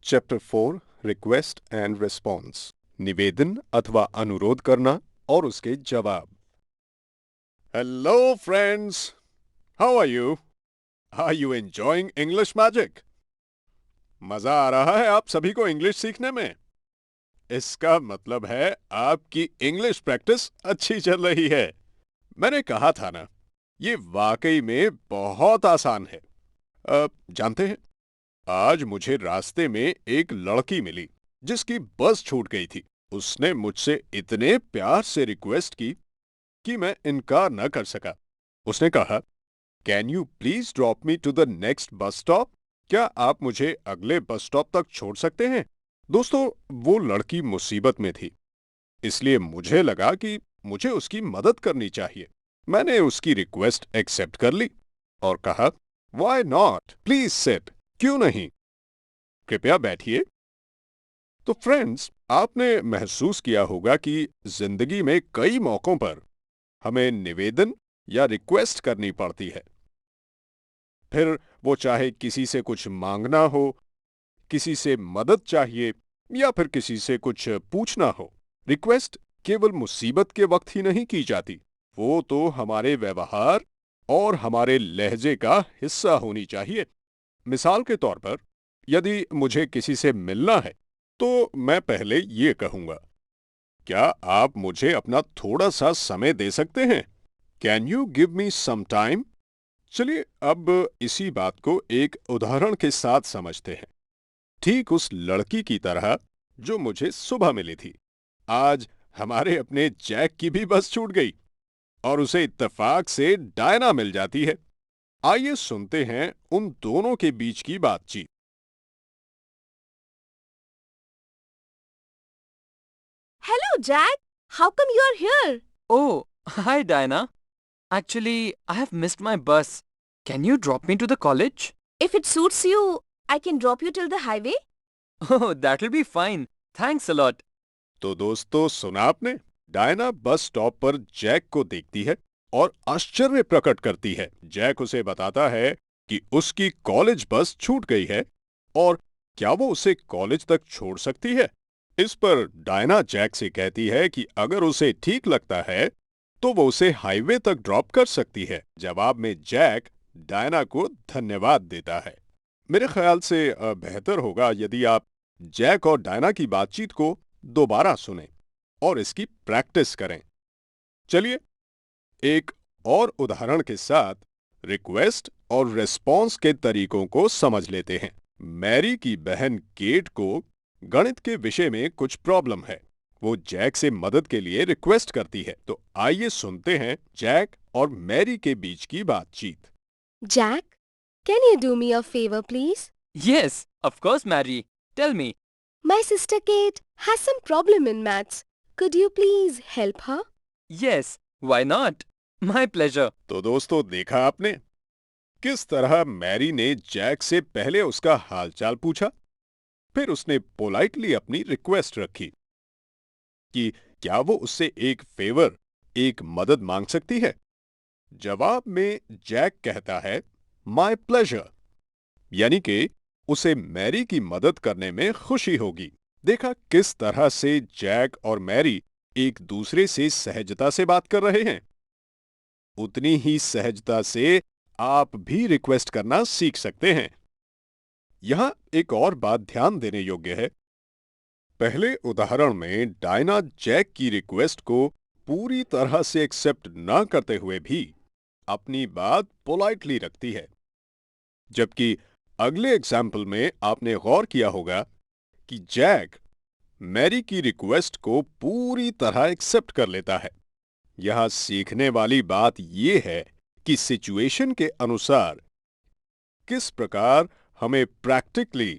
Chapter 4 request and response निवेदन अथवा अनुरोध करना और उसके जवाब। Hello friends, how are you enjoying English magic? मजा आ रहा है आप सभी को इंग्लिश सीखने में? इसका मतलब है आपकी इंग्लिश प्रैक्टिस अच्छी चल रही है। मैंने कहा था ना, ये वाकई में बहुत आसान है। जानते हैं, आज मुझे रास्ते में एक लड़की मिली जिसकी बस छूट गई थी। उसने मुझसे इतने प्यार से रिक्वेस्ट की कि मैं इनकार न कर सका। उसने कहा, can you please drop me to the next bus stop? क्या आप मुझे अगले बस स्टॉप तक छोड़ सकते हैं? दोस्तों, वो लड़की मुसीबत में थी, इसलिए मुझे लगा कि मुझे उसकी मदद करनी चाहिए। मैंने उसकी रिक्वेस्ट एक्सेप्ट कर ली और कहा, व्हाई नॉट, प्लीज सिट, क्यों नहीं, कृपया बैठिए। तो फ्रेंड्स, आपने महसूस किया होगा कि जिंदगी में कई मौकों पर हमें निवेदन या रिक्वेस्ट करनी पड़ती है। फिर वो चाहे किसी से कुछ मांगना हो, किसी से मदद चाहिए या फिर किसी से कुछ पूछना हो। रिक्वेस्ट केवल मुसीबत के वक्त ही नहीं की जाती, वो तो हमारे व्यवहार और हमारे लहजे का हिस्सा होनी चाहिए। मिसाल के तौर पर, यदि मुझे किसी से मिलना है तो मैं पहले ये कहूंगा, क्या आप मुझे अपना थोड़ा सा समय दे सकते हैं? Can you give me some time? चलिए अब इसी बात को एक उदाहरण के साथ समझते हैं। ठीक उस लड़की की तरह जो मुझे सुबह मिली थी, आज हमारे अपने जैक की भी बस छूट गई और उसे इत्तेफाक से डायना मिल जाती है। आइए सुनते हैं उन दोनों के बीच की बातचीत। Hello, Jack. How come you're here? Oh, hi Diana. Actually, I have missed my bus. Can you drop me to the college? If it suits you, I can drop you till the highway. Oh, that'll be fine. Thanks a lot. तो दोस्तों, सुना आपने? Diana bus stop पर Jack को देखती है और आश्चर्य प्रकट करती है। जैक उसे बताता है कि उसकी कॉलेज बस छूट गई है और क्या वो उसे कॉलेज तक छोड़ सकती है। इस पर डायना जैक से कहती है कि अगर उसे ठीक लगता है तो वो उसे हाईवे तक ड्रॉप कर सकती है। जवाब में जैक डायना को धन्यवाद देता है। मेरे ख्याल से बेहतर होगा यदि आप जैक और डायना की बातचीत को दोबारा सुनें और इसकी प्रैक्टिस करें। चलिए एक और उदाहरण के साथ रिक्वेस्ट और रिस्पॉन्स के तरीकों को समझ लेते हैं। मैरी की बहन केट को गणित के विषय में कुछ प्रॉब्लम है। वो जैक से मदद के लिए रिक्वेस्ट करती है। तो आइए सुनते हैं जैक और मैरी के बीच की बातचीत। Jack, can you do me a favor, please? Yes, of course, Mary. Tell me. My sister Kate has some problem in maths. Could you please help her? Yes, why not? My pleasure. तो दोस्तों, देखा आपने किस तरह Mary ने Jack से पहले उसका हालचाल पूछा, फिर उसने पोलाइटली अपनी रिक्वेस्ट रखी कि क्या वो उससे एक फेवर, एक मदद मांग सकती है। जवाब में जैक कहता है, माय प्लेजर, यानी कि उसे मैरी की मदद करने में खुशी होगी। देखा किस तरह से जैक और मैरी एक दूसरे से सहजता से बात कर रहे हैं। उतनी ही सहजता से आप भी रिक्वेस्ट करना सीख सकते हैं। यहां एक और बात ध्यान देने योग्य है। पहले उदाहरण में डायना जैक की रिक्वेस्ट को पूरी तरह से एक्सेप्ट न करते हुए भी अपनी बात पोलाइटली रखती है, जबकि अगले एग्जाम्पल में आपने गौर किया होगा कि जैक मैरी की रिक्वेस्ट को पूरी तरह एक्सेप्ट कर लेता है। यहां सीखने वाली बात यह है कि सिचुएशन के अनुसार किस प्रकार हमें प्रैक्टिकली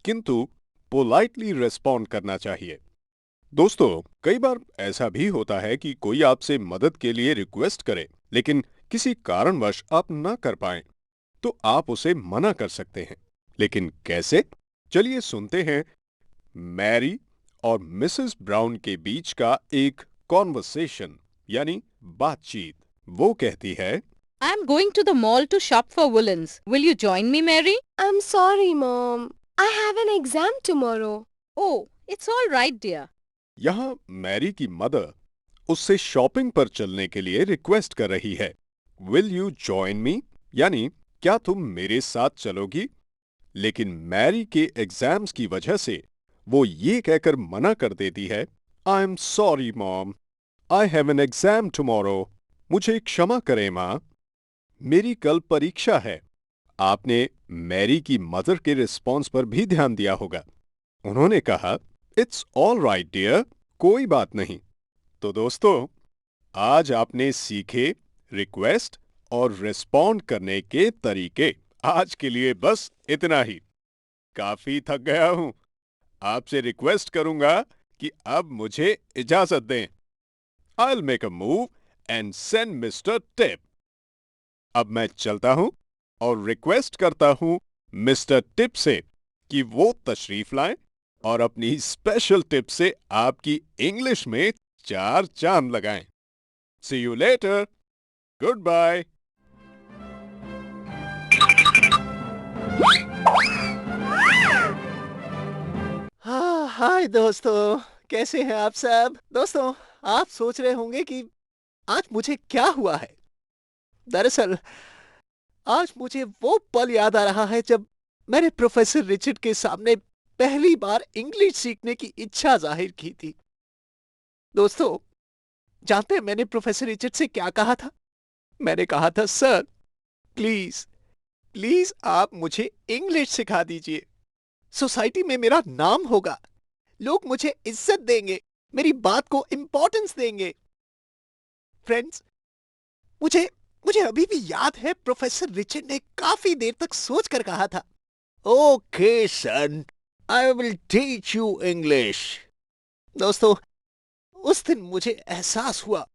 किंतु पोलाइटली रिस्पॉन्ड करना चाहिए। दोस्तों, कई बार ऐसा भी होता है कि कोई आपसे मदद के लिए रिक्वेस्ट करे, लेकिन किसी कारणवश आप ना कर पाएं, तो आप उसे मना कर सकते हैं। लेकिन कैसे? चलिए सुनते हैं मैरी और मिसेस ब्राउन के बीच का एक कॉन्वर्सेशन यानी बातचीत। वो कहती है, I'm going to the mall to shop for woolens. Will you join me, Mary? I'm sorry, Mom. I have an exam tomorrow. Oh, it's all right, dear. यहाँ मैरी की मदर उससे शॉपिंग पर चलने के लिए रिक्वेस्ट कर रही है। Will you join me? यानी क्या तुम मेरे साथ चलोगी? लेकिन मैरी के एग्जाम्स की वजह से वो ये कहकर मना कर देती है, आई am sorry mom, I have an exam tomorrow. मुझे क्षमा करें माँ, मेरी कल परीक्षा है। आपने मैरी की मदर के रिस्पॉन्स पर भी ध्यान दिया होगा। उन्होंने कहा, इट्स ऑल राइट डियर, कोई बात नहीं। तो दोस्तों, आज आपने सीखे रिक्वेस्ट और रिस्पॉन्ड करने के तरीके। आज के लिए बस इतना ही। काफी थक गया हूं। आपसे रिक्वेस्ट करूंगा कि अब मुझे इजाजत दें। I'll make a move and send Mr. Tip. अब मैं चलता हूं और रिक्वेस्ट करता हूं मिस्टर टिप से कि वो तशरीफ लाएं और अपनी स्पेशल टिप से आपकी इंग्लिश में 4 चांद लगाएं। See you later. Goodbye. हाँ, हाय दोस्तों, कैसे हैं आप सब? दोस्तों, आप सोच रहे होंगे कि आज मुझे क्या हुआ है। दरअसल आज मुझे वो पल याद आ रहा है जब मैंने प्रोफेसर रिचर्ड के सामने पहली बार इंग्लिश सीखने की इच्छा जाहिर की थी। दोस्तों, जानते हैं मैंने प्रोफेसर रिचर्ड से क्या कहा था? मैंने कहा था, सर प्लीज प्लीज आप मुझे इंग्लिश सिखा दीजिए। सोसाइटी में मेरा नाम होगा, लोग मुझे इज्जत देंगे, मेरी बात को इंपॉर्टेंस देंगे। फ्रेंड्स, मुझे मुझे अभी भी याद है प्रोफेसर रिचर्ड ने काफी देर तक सोच कर कहा था, okay son, I will teach you English. दोस्तों, उस दिन मुझे एहसास हुआ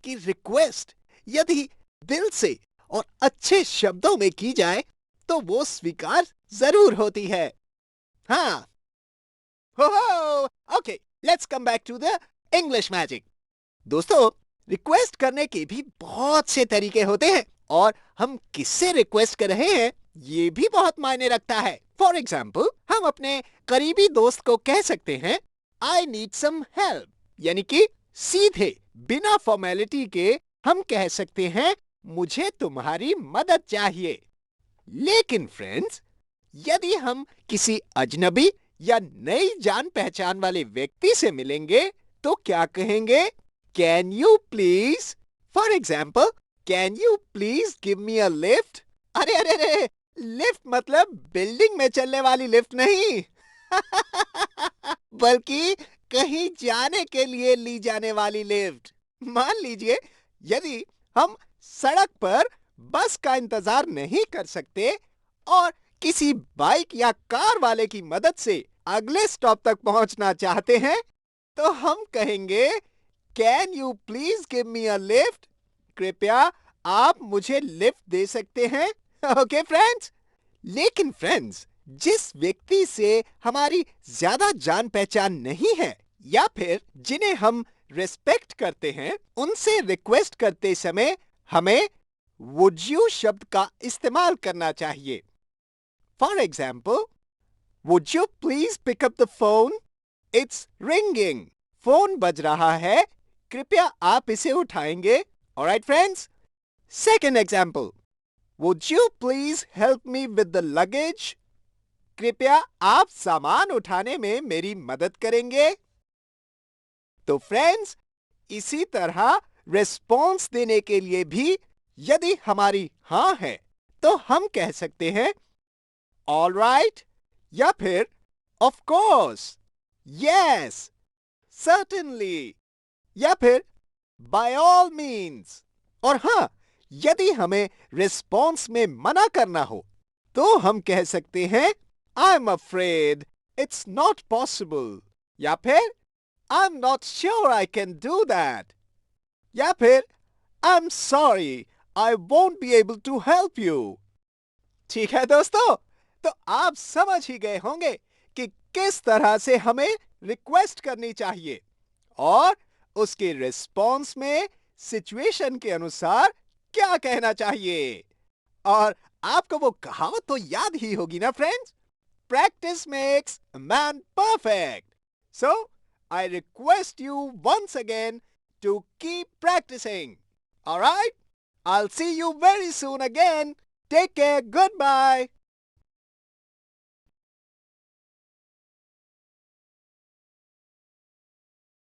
कि रिक्वेस्ट यदि दिल से और अच्छे शब्दों में की जाए तो वो स्वीकार जरूर होती है। हाँ, हो, okay, let's come back to the English magic. दोस्तों, रिक्वेस्ट करने के भी बहुत से तरीके होते हैं और हम किससे रिक्वेस्ट कर रहे हैं ये भी बहुत मायने रखता है। फॉर एग्जाम्पल, हम अपने करीबी दोस्त को कह सकते हैं, आई नीड सम हेल्प, यानी कि सीधे बिना फॉर्मेलिटी के हम कह सकते हैं, मुझे तुम्हारी मदद चाहिए। लेकिन फ्रेंड्स, यदि हम किसी अजनबी या नई जान पहचान वाले व्यक्ति से मिलेंगे तो क्या कहेंगे? Can you please, for example, can you please give me a lift? अरे अरे अरे, लिफ्ट मतलब बिल्डिंग में चलने वाली लिफ्ट नहीं बल्कि कहीं जाने के लिए ली जाने वाली लिफ्ट। मान लीजिए, यदि हम सड़क पर बस का इंतजार नहीं कर सकते और किसी बाइक या कार वाले की मदद से अगले स्टॉप तक पहुंचना चाहते हैं तो हम कहेंगे, can you please give me a lift? कृपया आप मुझे लिफ्ट दे सकते हैं? Okay friends. लेकिन फ्रेंड्स, जिस व्यक्ति से हमारी ज्यादा जान पहचान नहीं है या फिर जिन्हें हम रिस्पेक्ट करते हैं, उनसे रिक्वेस्ट करते समय हमें वुड यू शब्द का इस्तेमाल करना चाहिए। For example, would you please pick up the phone? It's ringing. Phone बज रहा है, कृपया आप इसे उठाएंगे? Alright friends. Second example, would you please help me with the luggage? कृपया आप सामान उठाने में मेरी मदद करेंगे? तो फ्रेंड्स, इसी तरह रिस्पॉन्स देने के लिए भी यदि हमारी हां है तो हम कह सकते हैं, ऑल राइट, या फिर ऑफ कोर्स, यस, सर्टेनली, या फिर बाय ऑल मीन्स। और हां, यदि हमें रिस्पॉन्स में मना करना हो तो हम कह सकते हैं, I am afraid, it's not possible, या फिर I am not sure I can do that, या फिर I am sorry, I won't be able to help you. ठीक है दोस्तों, तो आप समझ ही गए होंगे कि किस तरह से हमें रिक्वेस्ट करनी चाहिए और उसके रिस्पॉन्स में सिचुएशन के अनुसार क्या कहना चाहिए। और आपको वो कहावत तो याद ही होगी ना friends? practice makes a man perfect. So, I request you once again to keep practicing. Alright? I'll see you very soon again. Take care. Goodbye.